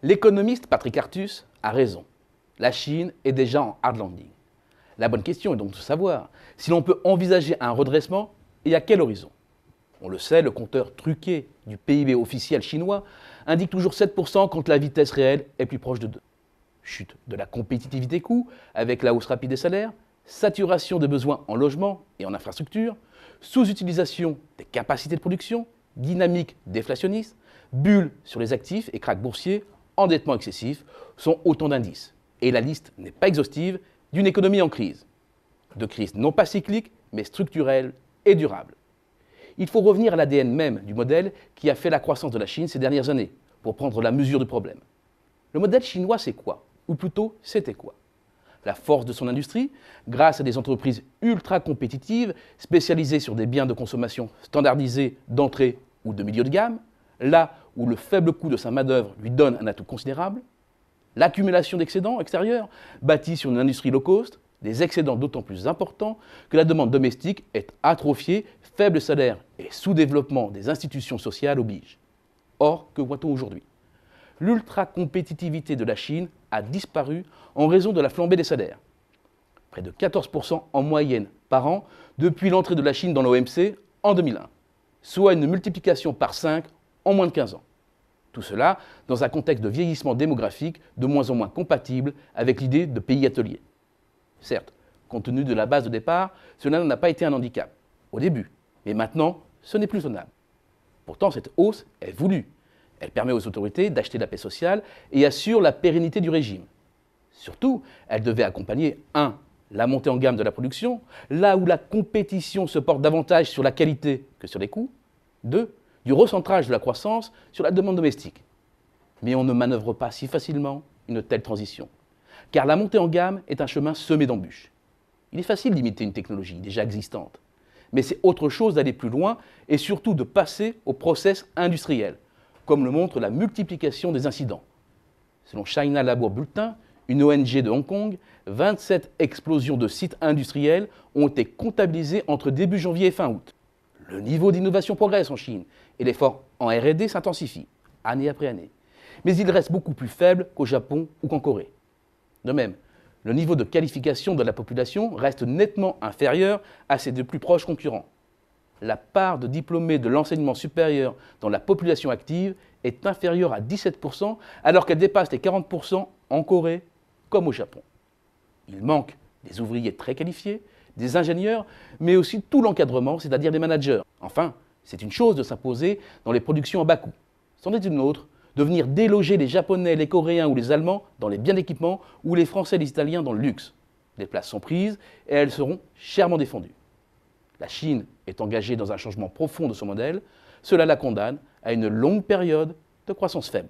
L'économiste Patrick Artus a raison. La Chine est déjà en hard landing. La bonne question est donc de savoir si l'on peut envisager un redressement et à quel horizon. On le sait, le compteur truqué du PIB officiel chinois indique toujours 7% quand la vitesse réelle est plus proche de 2. Chute de la compétitivité coût avec la hausse rapide des salaires, saturation des besoins en logement et en infrastructure, sous-utilisation des capacités de production, dynamique déflationniste, bulle sur les actifs et krach boursier, endettement excessif sont autant d'indices. Et la liste n'est pas exhaustive d'une économie en crise. De crise non pas cyclique, mais structurelle et durable. Il faut revenir à l'ADN même du modèle qui a fait la croissance de la Chine ces dernières années, pour prendre la mesure du problème. Le modèle chinois, c'est quoi? Ou plutôt, c'était quoi? La force de son industrie, grâce à des entreprises ultra compétitives, spécialisées sur des biens de consommation standardisés d'entrée ou de milieu de gamme, là où le faible coût de sa main-d'œuvre lui donne un atout considérable, l'accumulation d'excédents extérieurs, bâtis sur une industrie low cost, des excédents d'autant plus importants que la demande domestique est atrophiée, faible salaire et sous-développement des institutions sociales obligent. Or, que voit-on aujourd'hui? L'ultra-compétitivité de la Chine a disparu en raison de la flambée des salaires. Près de 14% en moyenne par an depuis l'entrée de la Chine dans l'OMC en 2001, soit une multiplication par 5 en moins de 15 ans. Tout cela dans un contexte de vieillissement démographique de moins en moins compatible avec l'idée de pays atelier. Certes, compte tenu de la base de départ, cela n'a pas été un handicap, au début, mais maintenant, ce n'est plus tenable. Pourtant, cette hausse est voulue. Elle permet aux autorités d'acheter la paix sociale et assure la pérennité du régime. Surtout, elle devait accompagner 1. La montée en gamme de la production, là où la compétition se porte davantage sur la qualité que sur les coûts. 2. Du recentrage de la croissance sur la demande domestique. Mais on ne manœuvre pas si facilement une telle transition, car la montée en gamme est un chemin semé d'embûches. Il est facile d'imiter une technologie déjà existante, mais c'est autre chose d'aller plus loin et surtout de passer au process industriel, comme le montre la multiplication des incidents. Selon China Labour Bulletin, une ONG de Hong Kong, 27 explosions de sites industriels ont été comptabilisées entre début janvier et fin août. Le niveau d'innovation progresse en Chine et l'effort en R&D s'intensifie, année après année. Mais il reste beaucoup plus faible qu'au Japon ou qu'en Corée. De même, le niveau de qualification de la population reste nettement inférieur à ses deux plus proches concurrents. La part de diplômés de l'enseignement supérieur dans la population active est inférieure à 17%, alors qu'elle dépasse les 40% en Corée comme au Japon. Il manque des ouvriers très qualifiés, des ingénieurs, mais aussi tout l'encadrement, c'est-à-dire des managers. Enfin, c'est une chose de s'imposer dans les productions à bas coût. C'en est une autre de venir déloger les Japonais, les Coréens ou les Allemands dans les biens d'équipement ou les Français et les Italiens dans le luxe. Les places sont prises et elles seront chèrement défendues. La Chine est engagée dans un changement profond de son modèle. Cela la condamne à une longue période de croissance faible.